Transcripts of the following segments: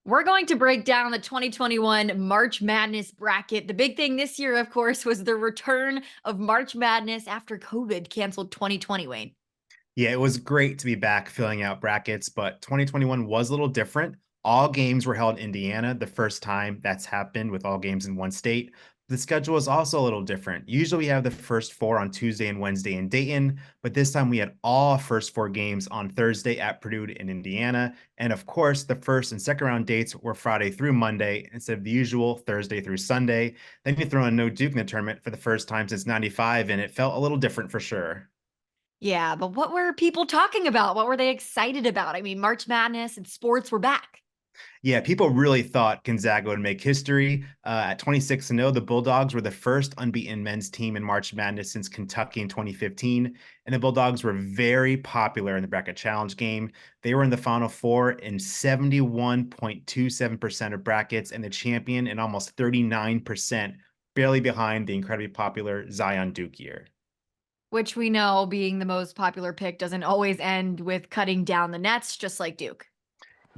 We're going to break down the 2021 March Madness bracket. The big thing this year, of course, was the return of March Madness after COVID canceled 2020, Wayne. Yeah, it was great to be back filling out brackets, but 2021 was a little different. All games were held in Indiana, the first time that's happened with all games in one state. The schedule is also a little different. Usually we have the first four on Tuesday and Wednesday in Dayton, but this time we had all first four games on Thursday at Purdue in Indiana. And of course, the first and second round dates were Friday through Monday instead of the usual Thursday through Sunday. Then you throw in no Duke in the tournament for the first time since 95, and it felt a little different for sure. Yeah, but what were people talking about? What were they excited about? I mean, March Madness and sports were back. Yeah, people really thought Gonzaga would make history. At 26-0, the Bulldogs were the first unbeaten men's team in March Madness since Kentucky in 2015. And the Bulldogs were very popular in the bracket challenge game. They were in the Final Four in 71.27% of brackets and the champion in almost 39%, barely behind the incredibly popular Zion Duke year. Which we know being the most popular pick doesn't always end with cutting down the nets, just like Duke.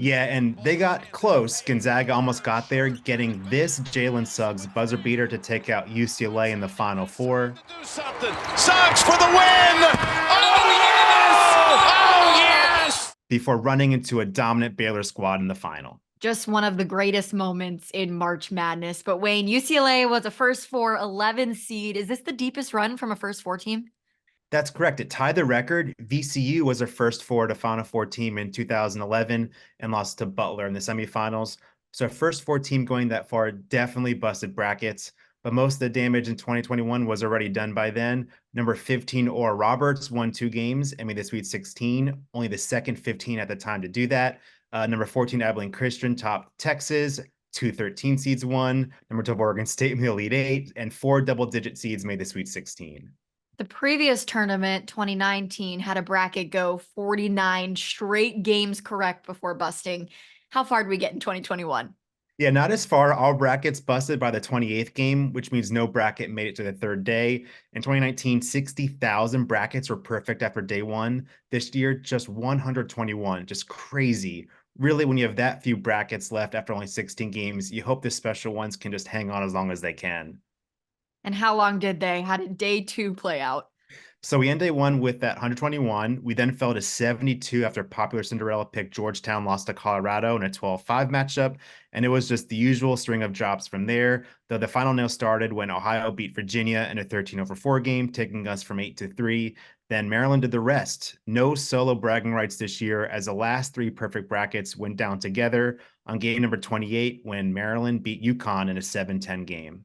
Yeah, and they got close. Gonzaga almost got there, getting this Jalen Suggs buzzer beater to take out UCLA in the Final Four. Do something. Suggs for the win. Oh, yes! Oh, yes! Before running into a dominant Baylor squad in the final. Just one of the greatest moments in March Madness. But Wayne, UCLA was a first four 11 seed. Is this the deepest run from a first four team? That's correct. It tied the record. VCU was their first four to Final Four team in 2011 and lost to Butler in the semifinals. So first four team going that far definitely busted brackets, but most of the damage in 2021 was already done by then. Number 15 Oral Roberts won two games and made the Sweet 16, only the second 15 at the time to do that. Number 14 Abilene Christian topped Texas. Two 13 seeds won. Number 12 Oregon State made the Elite Eight, and four double-digit seeds made the Sweet 16. The previous tournament, 2019, had a bracket go 49 straight games correct before busting. How far did we get in 2021? Yeah, not as far. All brackets busted by the 28th game, which means no bracket made it to the third day. In 2019, 60,000 brackets were perfect after day one. This year, just 121. Just crazy. Really, when you have that few brackets left after only 16 games, you hope the special ones can just hang on as long as they can. And how long did they? How did day two play out? So we end day one with that 121. We then fell to 72 after popular Cinderella pick Georgetown lost to Colorado in a 12-5 matchup. And it was just the usual string of drops from there, though the final nail started when Ohio beat Virginia in a 13-4 game, taking us from 8-3. Then Maryland did the rest. No solo bragging rights this year, as the last three perfect brackets went down together on game number 28 when Maryland beat UConn in a 7-10 game.